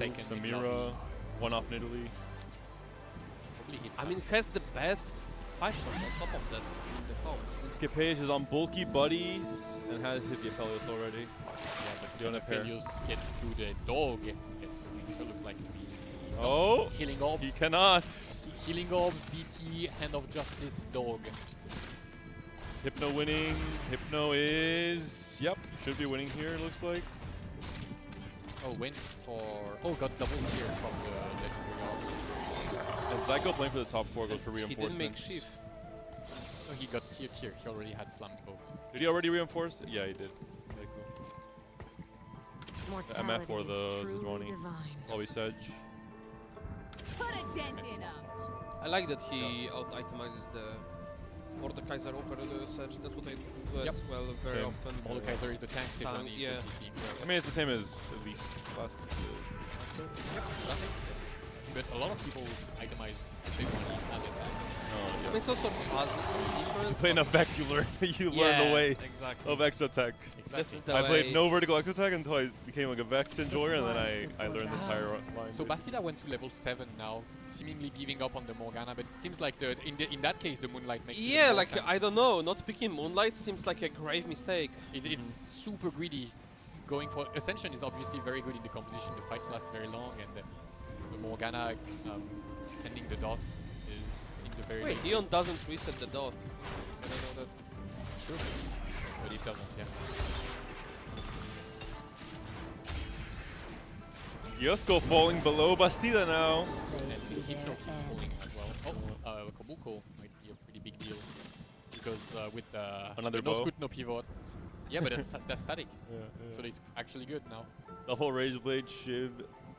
Second. Samira, one off in Italy. I mean, has the best 5-shot on top of that in the top. Skipage is on bulky buddies and has hit the Aphelios already. Yeah, but Doing a pair. Aphelios get through the dog. Yes, so it looks like we. Oh! Healing orbs. He cannot! Healing orbs, DT, Hand of Justice, dog. Hypno winning. Hypno is... Yep, should be winning here, it looks like. Oh, went for... Oh, got double tier from the Legendary Army. And Zyko playing for the top 4 goes for He reinforcement. didn't make shift. Oh, he got tier. He already had slammed both. Did he already reinforce? Yeah, he did. Okay, cool. The MF or the Zidroni. Always Sedge. Put a dent in him. I like that he out-itemizes the Mordekaiser over the Sedge. That's what I do as well very Same. often. Mordekaiser is the tank Sejuani yeah. the CC. I mean, it's the same as at least last But a lot of people itemize Sejuani as it. I mean, it's also different. You play enough Vex, you learn the Yes, ways exactly. of Vex attack. This is the I way. played no vertical X attack until I became like a Vex enjoyer, and then I learned the entire line. So Bastida went to level 7 now, seemingly giving up on the Morgana, but it seems like in that case the Moonlight makes even Yeah, more like, sense. I don't know, not picking Moonlight seems like a grave mistake. It's super greedy. It's going for Ascension is obviously very good in the composition. The fights last very long, and the Morgana defending the dots is in the very Wait, late. Dion doesn't reset the dot. I don't know that. Sure, but it doesn't. Yeah. Yosko falling below Bastida now. And Hypno keeps falling as well. Oh, Kobuko might be a pretty big deal because with Another no bow. scoot, no pivot. Yeah, but that's static. Yeah. So it's actually good now. Double Rage Blade, Shiv,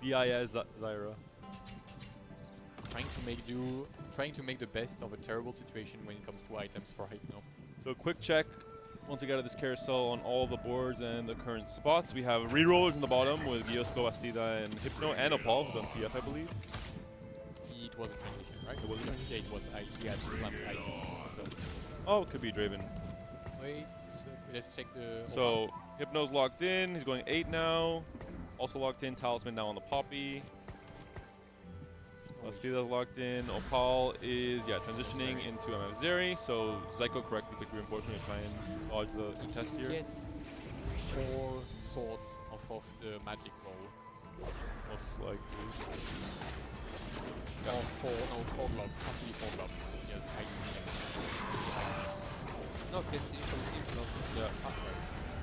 BIS, Zyra. Trying to make the best of a terrible situation when it comes to items for Hypno. So quick check. Once we get out of this carousel on all the boards and the current spots, we have rerollers in the bottom with Yosko, Bastida, and Hypno, and Opal, who's on TF, I believe. It was a transition, right? It was a transition? Yeah, it was. He had slammed item. So Oh, it could be Draven. wait, let's check the. So Hypno's locked in. He's going 8 now. Also locked in. Talisman now on the Poppy. Bastida's locked in. Opal is transitioning into MF Zeri. So Zyko correctly click reinforcement to try and dodge the contest here. Get 4 swords off of the magic roll. Most likely. Or 4 gloves. Actually 4 gloves. Yes, I No, it's different. Yeah.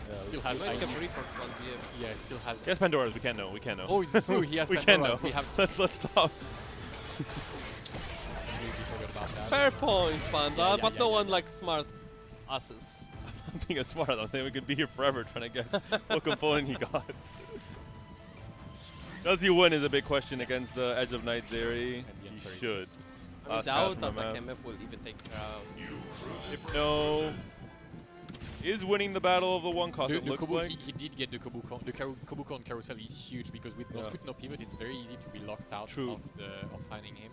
Still Still has like a lightning. brief for one VM. Yeah, still has. He has Pandora's. We can't know. We can't know. Oh, it's true. He has we can know. Pandora's. We have. Let's stop. Completely forgot about that. Fair point, Panda, Yeah, but yeah, no yeah. one likes smart asses. I'm being a smart. I'm saying we could be here forever trying to guess what component he got. Does he win is a big question against the Edge of Night Zeri. And the He answer is should. yes. I Last doubt pass that from like MF. MF will even take Hypno is winning the battle of the one cost, it looks like. He did get the Kobuko. The Kobuko on Carousel is huge because with no Yeah. scoot, no pivot, it's very easy to be locked out True. of finding him.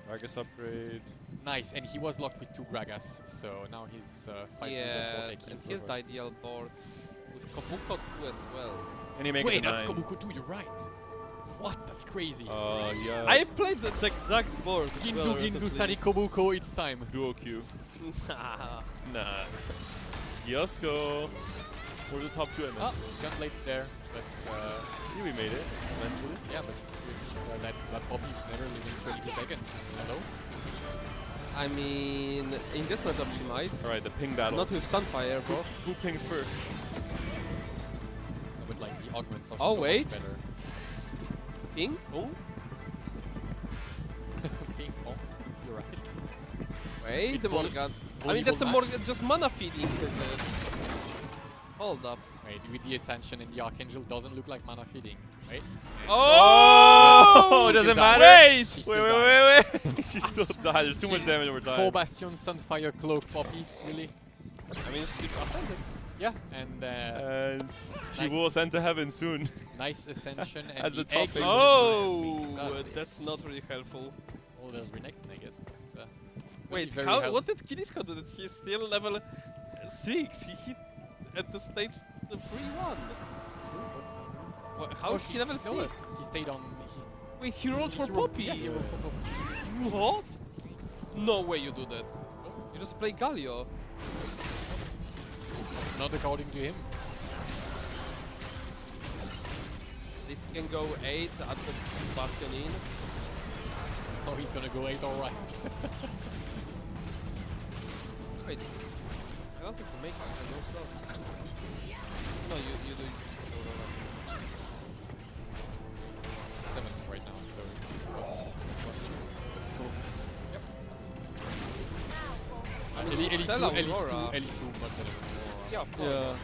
Gragas upgrade. Nice, and he was locked with 2 Gragas, so now his 5 Yeah, tech and is here's over. the ideal board with Kobuko 2 as well. And he makes Wait, it that's 9. Kobuko 2, you're right. What? That's crazy. Yeah. I played the exact board. as well Into recently. study Kobuko, it's time. Duo Q. Nah. Yosko. We're the top 2 at Oh, Gunblade there, but we made it eventually. yeah, but that Poppy is never leaving 22 seconds. Hello? I mean, in this matchup she might. Alright, the ping battle. Not with Sunfire, bro. Who pings first? But like the augments are Oh, so wait. much better. Ping? Oh, Ping pong, you're right. wait, It's the volley- Morgan. I mean, that's a volleyball more match. just mana feeding. Hold up. Wait, with the Ascension and the Archangel doesn't look like mana feeding, right? Oh! Doesn't She matter. Wait! She Wait, still wait, died. wait, wait. She still died. There's too much damage over time. 4 Bastion, Sunfire, Cloak, Poppy, really? I mean, she ascended. Yeah, and And she Nice. will ascend to heaven soon. nice Ascension and As the top egg phase. Oh, That's- that's not really helpful. Oh, there's Renekton, I guess. But, it's Wait, very how? help- What did Kidisco do? That he's still level 6. He hit at the stage the 3-1. How Oh, is he level 6? no, he stayed on. Wait, he rolled for rolled- Poppy. Yeah, he rolled for Poppy. What? No way you do that. You just play Galio. Not according to him. This can go 8 at the Bastion in. Oh, he's gonna go 8 alright. Wait. I want you to make it. I don't know. No, you do. 7 right now, so. Yep. I At mean, least Stella Aurora. at least two must have Aurora. Yeah, of course. Yeah.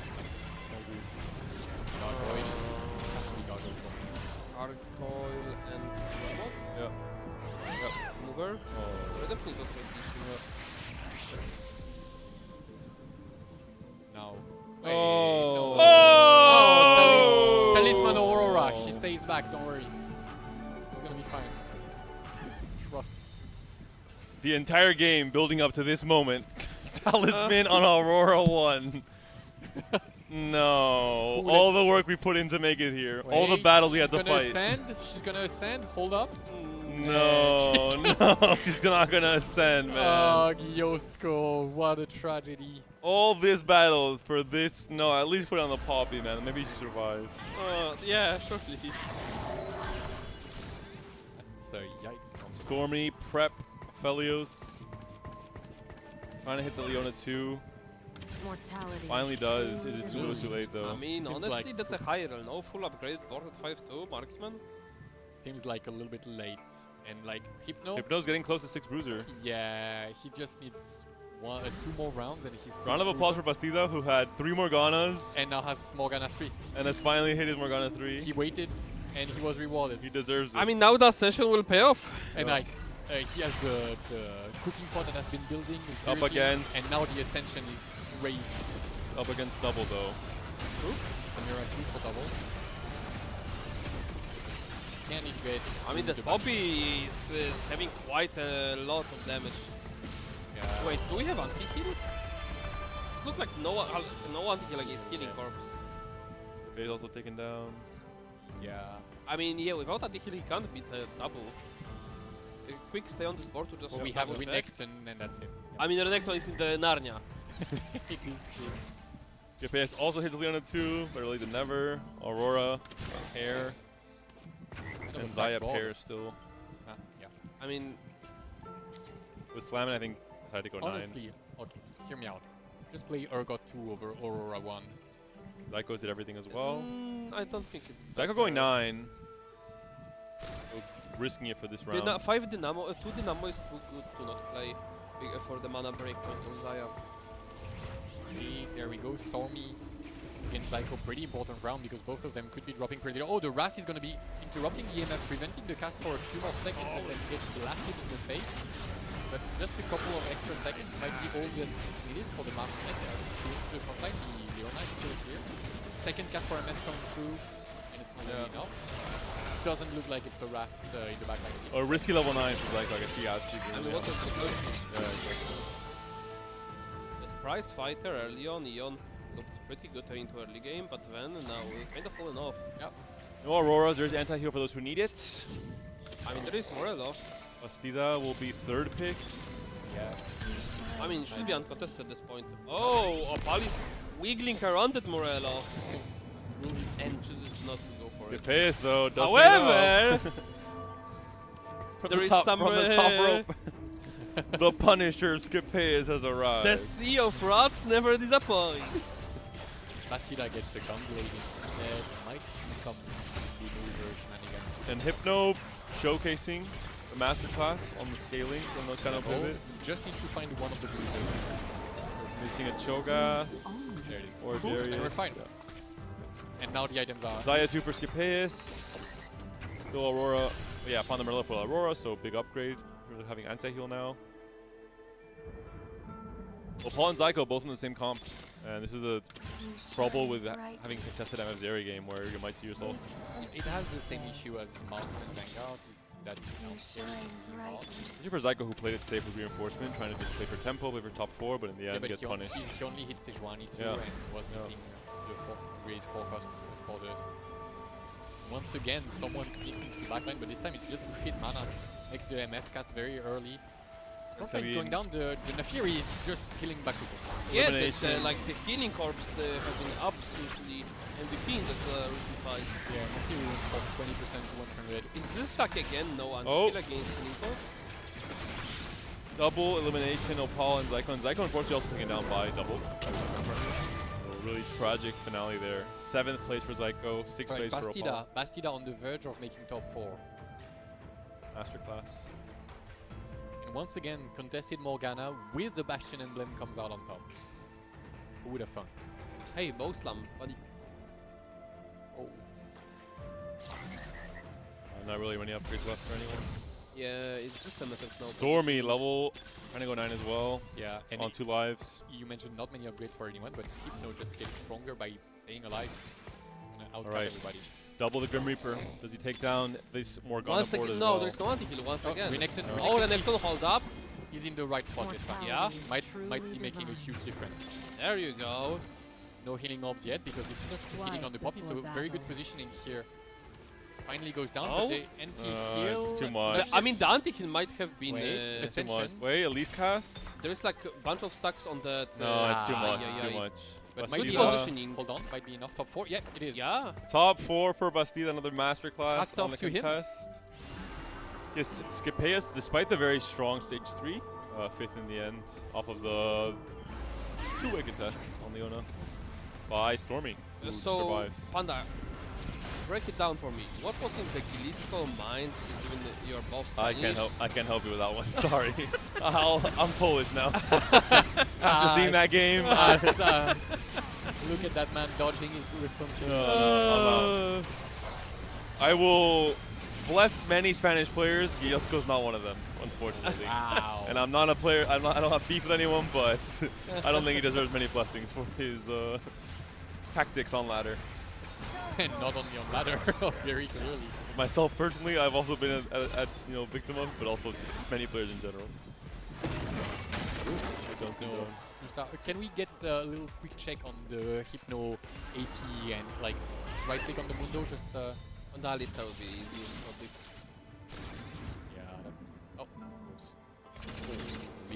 Gargoyle. Has to be Gargoyle. Arcoil and what? Yeah. Yep. Mover. Oh. Redemption is also decent. Now. Oh. No. Oh! Talisman Aurora. She stays back, don't worry. It's gonna be fine. Trust. The entire game building up to this moment. Talisman on Aurora 1. No. All the work we put in to make it here. All the Wait, battles we had to She's gonna fight. ascend. She's gonna ascend. Hold up. No, no, she's not gonna ascend, man. Oh, Yosko, what a tragedy. All this battle for this. No, at least put it on the Poppy, man. Maybe she survives. Yeah, surely. So, yikes. From Stormy, Prep, Felios. Trying to hit the Leona 2. Mortality. Finally does. Is it too little too late, though? I mean, Seems honestly, like that's a high roll. No full upgrade, board at 5-2, marksman. Seems like a little bit late. And like, Hypno? Hypno's getting close to 6 bruiser. Yeah, he just needs 2 more rounds and he's Round of applause for Bastida, who had 3 Morganas and now has Morgana 3. and has finally hit his Morgana 3. He waited and he was rewarded. He deserves it. I mean, now the Ascension will pay off. And Yeah. like, he has the cooking pot that has been building. Is Up very again. big, and now the Ascension is crazy. Up against double, though. Samira 2 for double. Can't integrate. I mean, the the Poppy is having quite a lot of damage. Yeah. Wait, do we have anti-heal? Look like no anti-heal against healing corpse. Faye's also taken down. Yeah. I mean, yeah, without anti-heal he can't beat a double. A quick stay on this board to just Well, we have double check. Renekton and that's it. I mean, Renekton is in the Narnia. Skippace also hits Leona 2, better late than never. Aurora, Hair, and Zaya pair still. Yeah. I mean, With Slamming, I think decided to go 9. Honestly, okay, hear me out. Just play Urgot 2 over Aurora 1. Zyko did everything as well. I don't think it's Zyko going 9. So risking it for this round. 5 Dynamo, 2 Dynamo is too good to not play for the mana break from Zaya. There we go, Stormy against Zyko, pretty important round because both of them could be dropping pretty low. Oh, the Rast is going to be interrupting the EMF, preventing the cast for a few more seconds and then gets blasted in the face. But just a couple of extra seconds might be all that is needed for the Martinet. They are shooting to the front line, the Leona is still here. Second cast for MS coming through, and it's not really enough. Doesn't look like it's the Rast in the back line. Or risky level 9 for Zyko, I guess he has to. I mean, what was the good? Yeah, exactly. The prize fighter early on, Eon looked pretty good into early game, but then now it's kind of fallen off. Yep. No Auroras, there's anti-heal for those who need it. I mean, there is Morello. Bastida will be 3rd pick. Yeah. I mean, should be uncontested at this point. Oh, Opal is wiggling around at Morello. And chooses not to go for it. Skippace though does However, from there the is top, some, from the top rope. The Punisher Skippace has arrived. the sea of rats never disappoints. Bastida gets a gunblade instead, might do some maneuver shenanigans. And Hypno showcasing the masterclass on the scaling from those kind of Oh, pivot. just need to find one of the bruisers. Missing a Choga There it is. or Cool, and Darius. we're fine. And now the items are... Zaya 2 for Skippace. Still Aurora. Yeah, found the Merlin for Aurora, so big upgrade. We're having anti-heal now. Well, Paul and Zyko both in the same comp. And this is the trouble with having a contested MF Zeri game where you might see yourself. It has the same issue as Mountain and Vanguard, is that you know, Especially for Zyko, who played it safe with reinforcement, trying to just play for tempo, play for top 4, but in the end gets punished. He only hit Sejuani too Yeah. and was missing the grade forecasts for the Once again, someone sneaks into the backline, but this time it's just to feed mana. Makes the MF cast very early. Frontline's going down, the Nafiri is just killing Bakugo. Yeah, Elimination. like the healing corpse has been absolutely MVP in that recent fight. Yeah, Nafiri went from 20% to 100. Is this stack again? No one Oh. kill against healing corpse? Double elimination, Opal and Zyklon. Zyklon unfortunately also taken down by double. A really tragic finale there. 7th place for Zyko, 6th Right, place for Opal. Bastida on the verge of making top 4. Masterclass. And once again, contested Morgana with the Bastion emblem comes out on top. Who would have thought? Hey, bow slam, buddy. Oh, Not really many upgrades left for anyone. Yeah, it's just a matter of now. Stormy level, trying to go 9 as well. yeah. And On 2 lives. you mentioned not many upgrades for anyone, but Hypno just getting stronger by staying alive. It's gonna outcut Alright. everybody. Double the Grim Reaper. Does he take down this Morgana Once board again, as no, well? there's no anti-heal once again. Renekton, Oh, the Nexon hold up. he's in the right spot this time. Yeah. Might Truly be making a divine. huge difference. There you go. No healing orbs yet because it's just Quiet healing on the Poppy, so before very good battle. positioning here. Finally goes down, Oh. but the anti-heal... it's too much. I mean, the anti-heal might have been. Wait, It's too much. Ascension. Wait, Elise cast? There's like a bunch of stacks on that. No, it's too Ah, much. yeah, It's yeah, too yeah. much. But might be Good Bastida, positioning. Hold on, might be enough. Top 4? Yeah, it is. Yeah. top 4 for Bastida, another masterclass Hats on off the to him. contest. Yes, Scipeus, despite the very strong stage 3, 5th in the end, off of the 2-way contest on Leona by Stormy, who So, survives. Panda, break it down for me. What was in the Gilisco minds given your boss? I can't help you with that one. Sorry, I'm Polish now. Ah, After seeing that game, that's, look at that man dodging his responsibility. I will bless many Spanish players. Giosco's not one of them, unfortunately. Wow. And I'm not a player. I don't have beef with anyone, but I don't think he deserves many blessings for his tactics on ladder. And not only on ladder, very clearly. Myself personally, I've also been a victim of, but also just many players in general. No. Can we get a little quick check on the Hypno AP and like right click on the Mundo? Just On that list, that would be easy. Probably. yeah,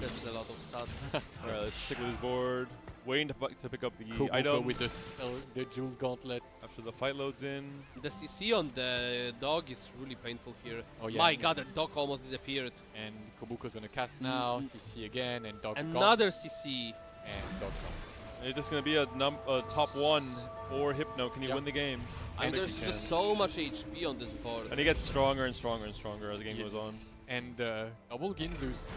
that's That's a lot of stats. Alright, let's stick with his board. Waiting to pick up the Kobuko item with the spell, the Jewel Gauntlet. after the fight loads in. The CC on the dog is really painful here. Oh yeah. My god, the dog almost disappeared. And Kobuko's gonna cast now. CC again and Dog Another CC. and Dog Gauntlet. Is this going to be a top 1 for Hypno? Can he Yep. win the game? I And think there's he just can. so much HP on this board. And he gets stronger and stronger and stronger as the game goes on. And double Ginzu's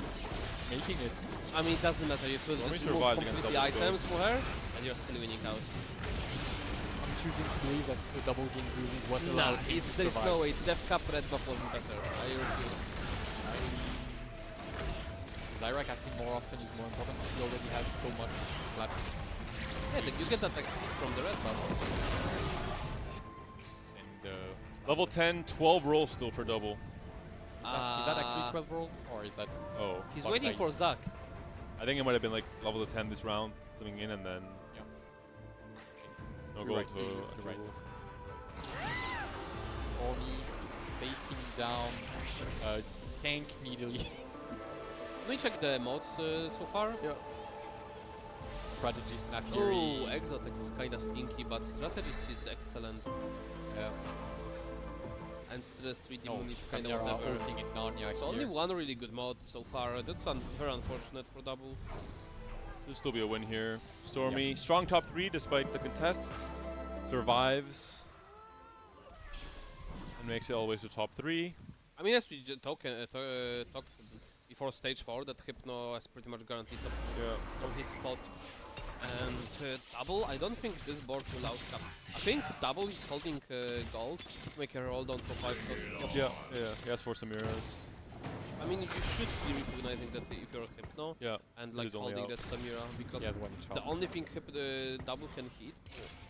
making it. I mean, it doesn't matter. You could Stormy just remove survived against completely double items for her, and you're still winning out. I'm choosing to believe that the double Ginzu is what Nah, allowed him to there's survive. no way. Def Cup Red Buff wasn't better. I refuse. Zyra casting more often is more important. He already has so much flat. Yeah, you get that XP from the Red Buff. And Level 10, 12 rolls still for double. is that actually 12 rolls or is that? Oh. He's Fuck, waiting I- for Zac. I think it might have been like level to 10 this round, coming in and then Yeah. no You're goal right, to you're right. Orny facing down, tank immediately. Can we check the mods so far? Yeah. Strategist Oh, Nafiri. Exotic is kinda stinky, but Strategist is excellent. Yeah. And Stress 3D Oh, Moon is kind of Samira never. ulting in Narnia So only here. one really good mod so far. That's very unfortunate for double. There'll still be a win here. Stormy, strong top 3 despite the contest. Survives. And makes it all the way to top 3. I mean, as we talked before stage 4, that Hypno has pretty much guaranteed top Yeah. on his spot. And double, I don't think this board will outcome. I think double is holding gold to make a roll down for 5 costs. Yeah, he has for some mirrors. I mean, you should be recognizing that if you're Hypno Yeah. and like He's only holding out. that Samira, because He has one the shot. only thing double can hit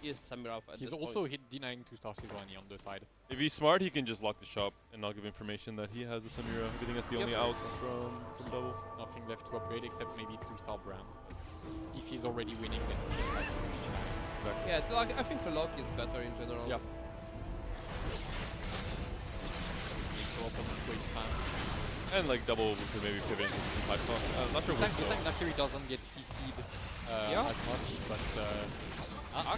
is Samira at He's this also point. hit denying 2-star Silvani on the side. If he's smart, he can just lock the shop and not give information that he has a Samira. I think that's the Yep. only outs from double. Nothing left to upgrade except maybe 3-star brand. If he's already winning, then he can have to win that. Exactly. Yeah, like, I think the lock is better in general. Yeah. spam. And like double, we could maybe pivot into 5 cost. Not sure This what. time Nakiri doesn't get CC'd Yeah. as much, but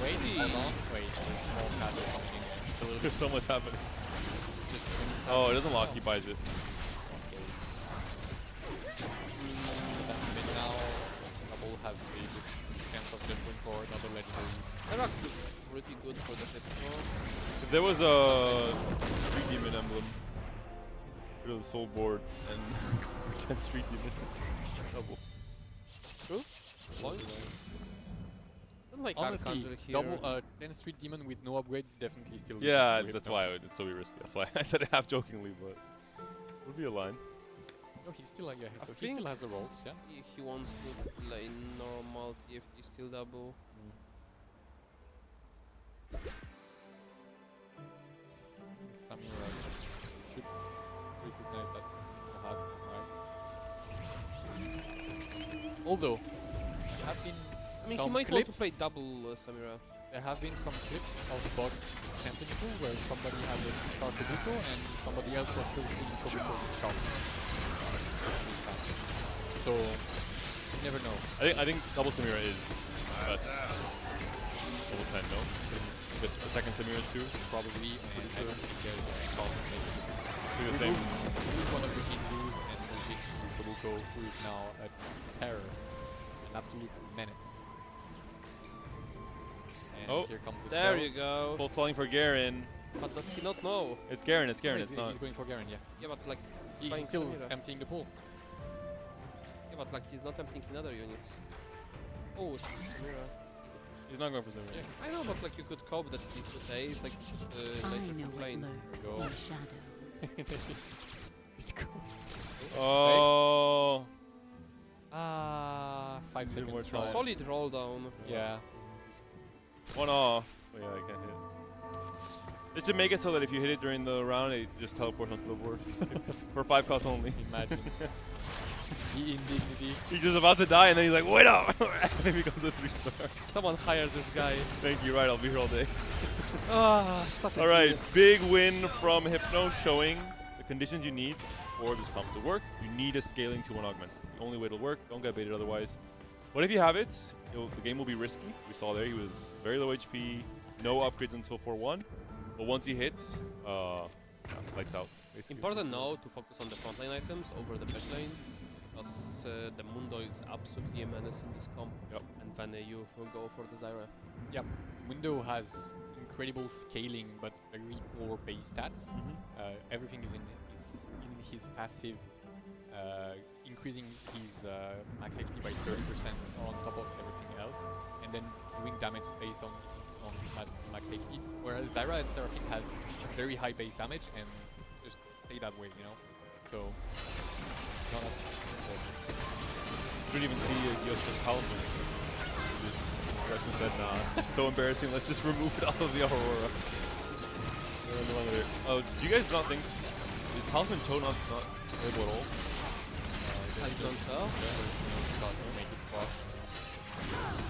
wait, Actually- hold on. Wait, there's more patches coming in. It's a little bit, There's so much happening. it's just Oh, it doesn't lock. He buys it. That's it now. Double has a good chance of just going for another legendary. Herak looks pretty good for the hit. If there was a 3 demon emblem, rid of the soul board and go for 10 street demon. Double. True. Point. Don't like Honestly, Archangel here. double 10 Street Demon with no upgrades definitely still. Yeah, risky to hit that's now. why it'd still be risky. That's why I said it half jokingly, but it would be a line. No, he's still yeah. I So he still think- has the rolls, yeah. He wants to play normal TFT still double. Samira should recognize that he has it, right? Although there have been I mean, he some might want to clips. play double Samira. There have been some clips of bot champion pool where somebody had a sharp Kabuto and somebody else was still seeing Kabuto with sharp. So you never know. I think double Samira is best. Double 10, no? With the second Samira too. Probably, and I don't think there's a sharp Do the same. Remove one of the Hindus and move it to Kabuto, who is now a terror, an absolute menace. And Oh, here comes the There cell. you go. Full stalling for Garen. But does he not know? It's Garen, it's No, Garen, he's, it's not. he's going for Garen, yeah. Yeah, but like, He's Flying still Samira. emptying the pool. yeah, but like he's not emptying in other units. Oh, Samira. He's not going for Samira. Yeah. I know, but like you could cope that he could A, like I later know what complain. lurks Go. in the shadows. It's cool. Oh. 5 Need seconds. more short. time. Solid roll down. Yeah. One off. Oh, yeah, I can't hit. It should make it so that if you hit it during the round, it just teleports onto the board. For 5 costs only. Imagine. The indignity. He's just about to die and then he's like, wait up! and then he becomes a 3-star. Someone hired this guy. Thank you, right, I'll be here all day. Such a Alright, genius. big win from Hypno showing the conditions you need for this comp to work. You need a scaling to 1 augment. The only way it'll work, don't get baited otherwise. But if you have it, the game will be risky. We saw there he was very low HP, no upgrades until 4-1. But once he hits, lights out. Basically. Important now to focus on the frontline items over the back lane, because the Mundo is absolutely a menace in this comp. Yep. And then you will go for the Zyra. Yep. Mundo has incredible scaling but very poor base stats. Everything is in his passive, increasing his max HP by 30% on top of everything else, and then doing damage based on his max HP. Whereas Zyra and Seraphine has very high base damage and just stay that way, you know. So not that important. Couldn't even see Yoshiko's talisman. Just Gretchen said, nah, it's just so embarrassing, let's just remove it off of the Aurora. Oh, do you guys not think, is Talisman Cho not playable at all? Talisman Cho? Start to make it fast.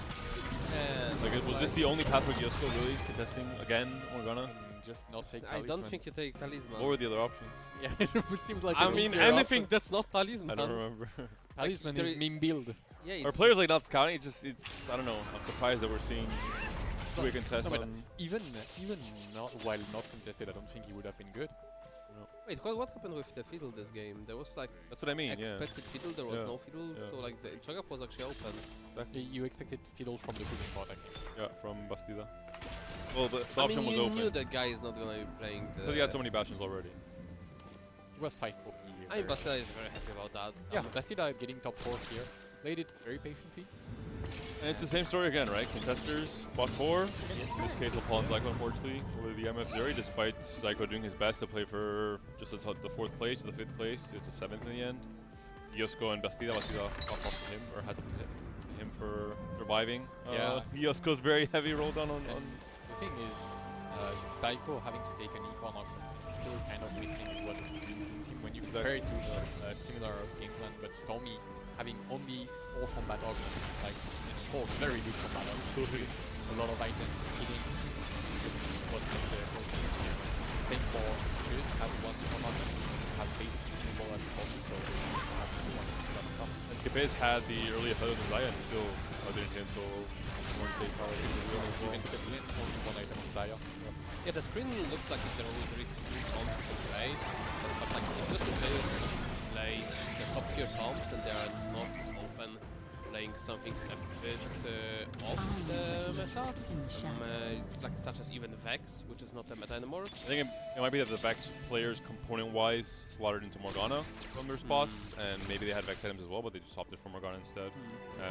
And Like, was this the only path for Yoshiko really contesting again Morgana? And just not take I talisman. don't think you take Talisman. What were the other options? Yeah, it seems like I an mean, easier anything option. that's not Talisman. I don't remember. Talisman there is i- meme build. Yeah, Are it's players like not scouting? It's I don't know. I'm surprised that we're seeing two-way contest No, but on. even not while not contested, I don't think he would have been good. Wait, what happened with the fiddle this game? There was like That's what I mean. Yeah. expected fiddle, there was Yeah. no fiddle, Yeah. so like the Cho'Gath was actually open. Exactly. You expected fiddle from the cooking pot, I think. Yeah, from Bastida. Well, the I option mean, was you open. knew that guy is not gonna be playing the... Because he had so many bastions already. He was 5 OP. I mean, Bastila is very happy about that. Yeah, Bastida getting top 4 here. Played it very patiently. And it's the same story again, right? Contesters, bot 4. In this case, will pawn Zyko, unfortunately, over the MF Zeri, despite Zyko doing his best to play for just the 4th place, the 5th place. It's a 7th in the end. Yosko and Bastida off to him, or has to hit him for surviving. Yeah. Yosko's very heavy roll down on. The thing is, Zyko having to take an econ option is still kind of missing what when you compare it to a similar game plan, but Stormy having only 4 combat augments, like it's 4 very good combat augments, a lot of items hitting. What makes the whole thing. Same for Chris has 1 combat augment, have basically FaZe had the early ahead of the Zaya and still didn't hit, so more to say probably You can step in, only one item on Zaya. Yeah, the screen looks like there is three comps to play, but like just the players play the top tier comps and they are not often playing something a bit off the meta, like such as even Vex, which is not the meta anymore. I think it might be that the Vex players, component-wise, slaughtered into Morgana from their spots, and maybe they had Vex items as well, but they just opted for Morgana instead.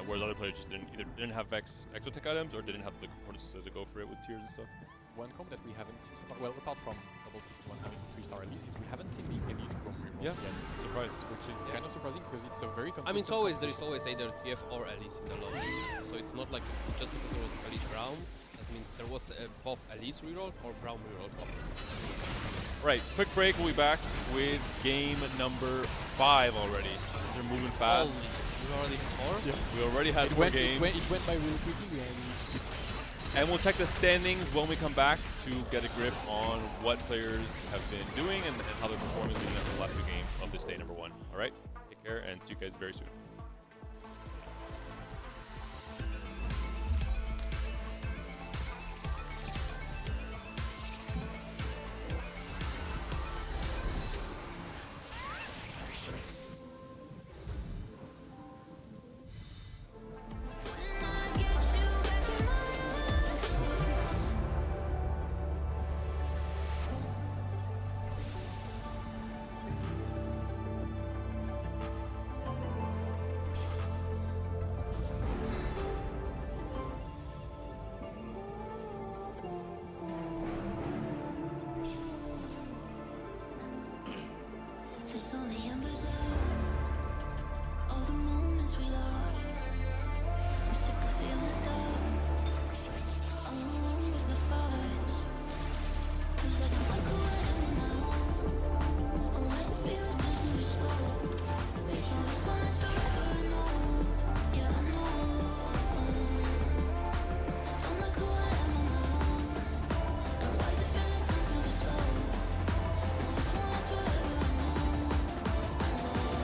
Whereas other players just didn't have Vex exotech items or didn't have the components to go for it with tiers and stuff. One comp that we haven't seen so far, well, apart from Double 61 having 3-star releases, we haven't seen the Elise from remote Yeah, yet, surprised. which is kind of surprising because it's a very consistent. I mean, there is always either TF or Elise in the lobby, so it's not like just because there was Elise Brown, that means there was both Elise reroll or Brown reroll. Right, quick break. We'll be back with game number 5 already. They're moving fast. We're already 4? Yeah. We already had It 4 went, games. it went by really quickly. And we'll check the standings when we come back to get a grip on what players have been doing and how their performance has been in the last 2 games of this day number 1. All right, take care and see you guys very soon. There's only embers left. All the moments we lost. I'm sick of feeling stuck. All alone with my thoughts. 'Cause I don't like who I am now. Oh, why does it feel it touch me slow? No, this one lasts forever, I know. Yeah, I know. I don't like who I am now. And why does it feel it touch me slow? No, this one lasts forever, I know.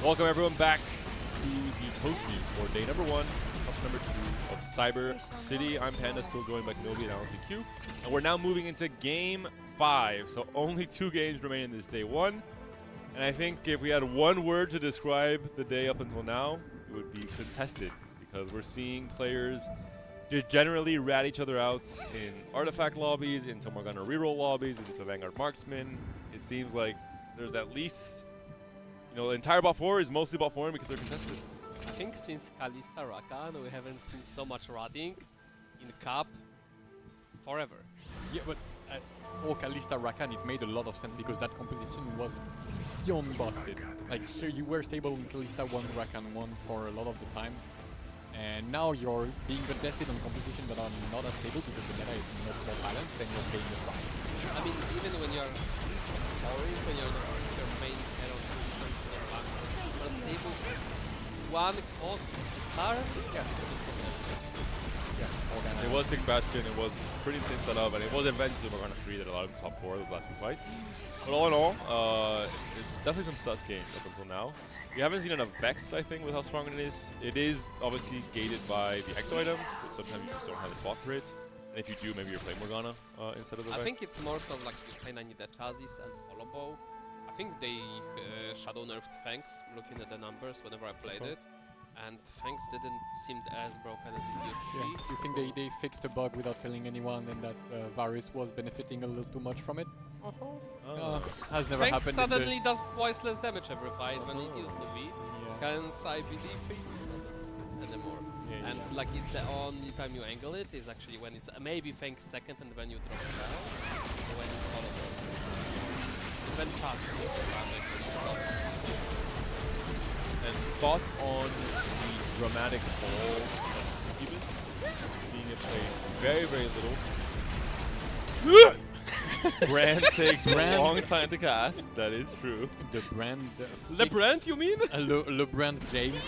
Welcome everyone back to the post meet for day number 1, cup number 2 of Cyber City. I'm Panda, still joined by Kenobi and LCQ, and we're now moving into game 5. So only 2 games remain in this day 1. And I think if we had one word to describe the day up until now, it would be contested, because we're seeing players just generally rat each other out in artifact lobbies, into Morgana reroll lobbies, into Vanguard Marksman. It seems like there's at least, the entire bot 4 is mostly bot 4 because they're contested. I think since Kalista Rakan, we haven't seen so much ratting in Cup forever. Yeah, but for Kalista Rakan, it made a lot of sense because that composition was beyond busted. Like, you were stable in Kalista 1, Rakan 1 for a lot of the time. And now you're being contested on composition that are not as stable because the meta is not more balanced and you're playing the right. I mean, even when you're orange, when you're your main hero position, you're stable. One cost star? Yeah. It was Sick Bastion, it was pretty insane setup, and it was eventually Morgana 3 that allowed him top 4 those last 2 fights. But all in all, it's definitely some sus games up until now. We haven't seen enough Vex, I think, with how strong it is. It is obviously gated by the exo items, but sometimes you just don't have a spot for it. And if you do, maybe you're playing Morgana instead of the Vex. I think it's more so like you kinda need a chassis and hollow bow. I think they shadow nerfed Fangs, looking at the numbers whenever I played it. And Fangs didn't seem as broken as it used to Yeah. be. Do you think they fixed a bug without telling anyone and that Varus was benefiting a little too much from it? Has never Fangs happened. suddenly does twice less damage every fight when it used to be. Yeah. Can IBD fix anymore? Yeah, And yeah. like the only time you angle it is actually when it's maybe Fangs second and when you drop it down. Or when it's hollow bow. When charge And thoughts on the dramatic fall of Cubans? Seeing it play very, very little. Brand takes a long time to cast. That is true. The brand. LeBrand, you mean? LeBrand James.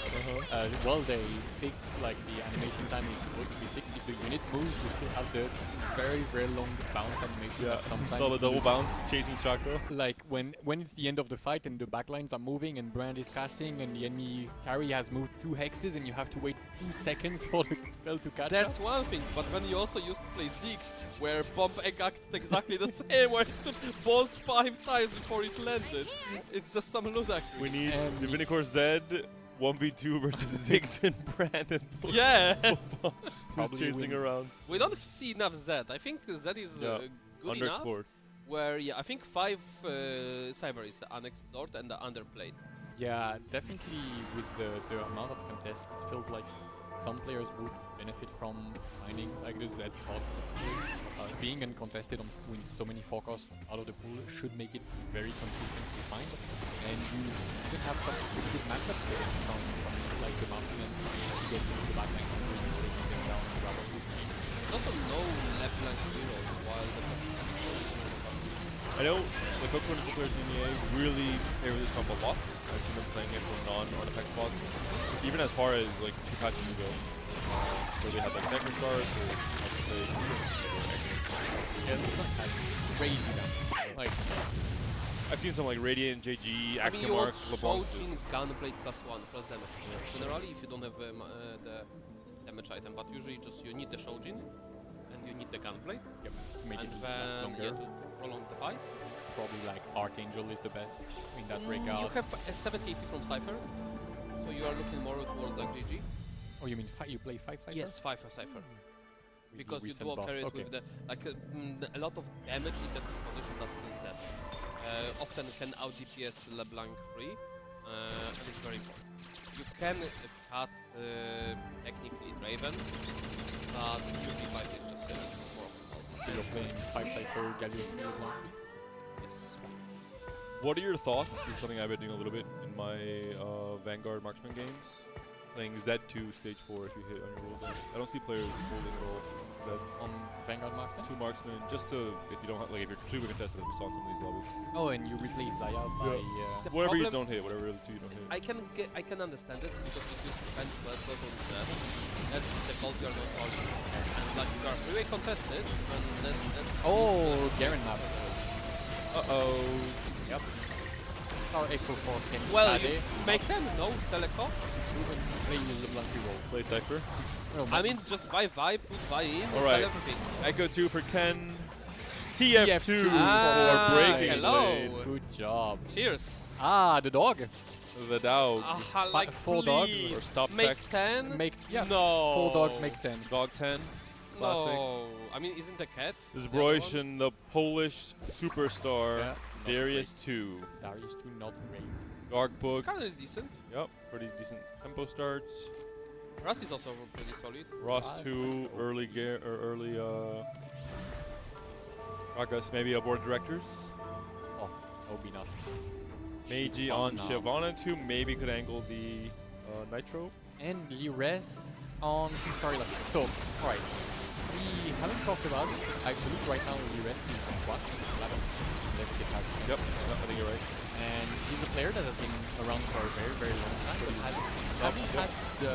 Well, they fixed like the animation time is supposed to be fixed. If the unit moves, you still have the very, very long bounce animation. that sometimes Saw the double loses. bounce chasing Chakra. Like when it's the end of the fight and the backlines are moving and Brand is casting and the enemy carry has moved 2 hexes and you have to wait 2 seconds for the spell to catch That's up. one thing, but when you also used to play Ziggs, where bomb acted exactly the same, where it took balls 5 times before it landed, it's just some ludicrous. We need And Divinicore Z 1v2 versus Ziggs and Brand and Yeah! just Probably chasing wins. around. We don't see enough Zed. I think Zed is good enough. Underexplored. Where, yeah, I think 5 Cyber is unexplored and underplayed. Yeah, definitely with the amount of contest, it feels like some players would benefit from finding like the Z spots. Being uncontested on with so many forecasts out of the pool should make it very consistent to find. And you should have some pretty good matchups there. Some like the Mountain and he gets into the backline and really taking them down and grab a good team. There's also no left line hero while the I know the Cook Chronicle players in EA really favor this comp a lot. I've seen them playing it from non-artifact spots, even as far as like 2 patches ago, where they had like sector stars or I should say Yeah, it's not as crazy now. Like I've seen some like Radiant, JG, I mean, Axiom you want Arcs, LeBlanc. Shojin Gunblade +1 plus damage. Generally, if you don't have the damage item, but usually just you need the Shojin and you need the Gunblade, yep, make and it last then longer. yeah, to prolong the fights. Probably like Archangel is the best in that You regard. have a 70 AP from Cypher, so you are looking more towards like GG. Oh, you mean you play 5 cyphers? Yes, 5 for Cypher. With Because the you recent dual buffs, carry it okay. with the like a lot of damage in that position does Z. Often can out DPS LeBlanc free, and it's very important. You can cut technically Draven, but usually 5 is just more of a So you're playing 5 cypher Galio LeBlanc. yes. What are your thoughts? This is something I've been doing a little bit in my Vanguard Marksman games. Playing Z2 stage 4 if you hit on your rolls. I don't see players holding at all. Z On Vanguard Marksman? 2 marksmen, just to if you don't have, like if you're super contested, like we saw in some of these lobbies. Oh, and you replace Zaya by... The Whatever you problem- don't hit, whatever the 2 you don't hit. I can understand it because it used to spend blood on that. That's the fault you are not holding. And like you are freeway contested, and that's Oh, Garen map. Uh-oh. Yep. Our Echo for Ken Well, you Kade. make them, no? Seleko? Play LeBlanc roll. Play Cypher. No, I mean, just buy vibe, put buy in, All right. sell everything. Echo 2 for Ken. TF2 Ah, for Breaking hello. Blade. good job. Cheers. Ah, the dog. The dog. Like, 4 dogs please. Or stop Make text. 10? Make yeah. No. 4 dogs make 10. Dog 10. Classic. No. I mean, isn't the cat? This is the other Broish one? and the Polish superstar. Yeah, not Darius 2. Darius 2 not great. Dark Book. Scarlet is decent. Yep, pretty decent tempo starts. Rust is also pretty solid. Ross 2, early progress, maybe a board of directors. Oh, Obi not. Meiji on now. Shyvana 2, maybe could angle the Nitro. And Lires on 2-star election. So, alright. We haven't talked about it. I believe right now Lires is on 1. Unless they have. Yep, I think you're right. And he's a player that has been around for a very, very long time, but hasn't had the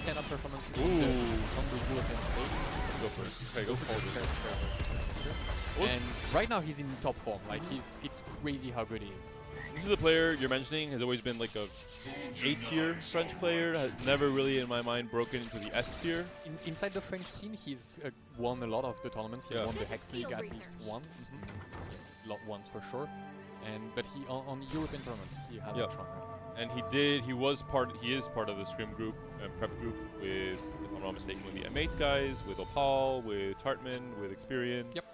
stand-up performance on the European stage. Go for it. Okay, go for it. And right now he's in top form. Like it's crazy how good he is. This is a player you're mentioning, has always been like a A-tier French player, has never really in my mind broken into the S-tier. Inside the French scene, he's won a lot of the tournaments. He won the Hex League at least once. Once for sure. But he on the European tournament he hasn't shown that. And he is part of the scrim group, prep group with, if I'm not mistaken, with the M8 guys, with Opal, with Tartman, with Experian. Yep.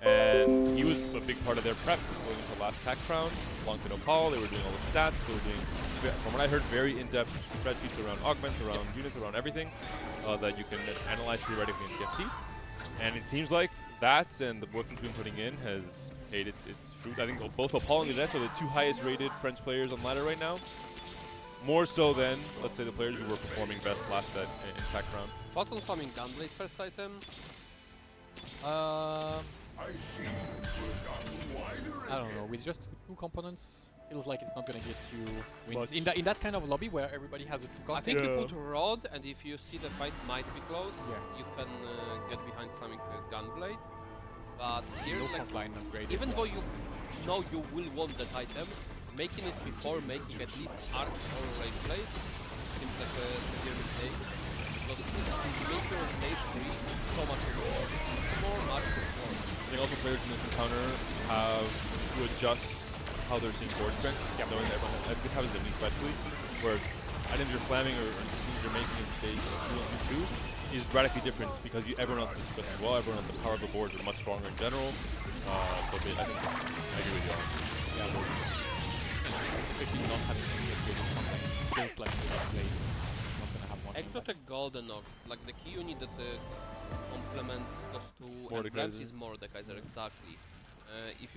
And he was a big part of their prep going into the last tax round. Alongside Opal, they were doing all the stats. They were doing, from what I heard, very in-depth spreadsheets around augments, around units, around everything that you can then analyze theoretically in TFT. And it seems like that and the work we've been putting in has paid its fruit. I think both Opal and Linet are the 2 highest rated French players on ladder right now. More so than, let's say, the players who were performing best last set in tax round. Thoughts on farming Gunblade first item? I don't know. With just 2 components, feels like it's not gonna get you wins. In that kind of lobby where everybody has a 2 cost. I think you put Rod, and if you see the fight might be close, Yeah. you can get behind something Gunblade. But here, No like, front line upgrade. even though you know you will want that item, making it before making at least Arc or Rage Blade seems like a severe mistake. Because you make your stage 3 so much more. I think also players in this encounter have to adjust how they're seeing board strength, knowing that everyone this happens to me especially, where items you're slamming or decisions you're making in stage 2 and 2 is radically different because everyone else is just as well, everyone else, the power of the boards are much stronger in general. But I think I agree with you. Yeah, especially not having something sometimes feels like the play. Not gonna have one. Exotic Golden Ox, like the key unit that complements those 2 Mordekaiser. emblems is Mordekaiser, exactly. If you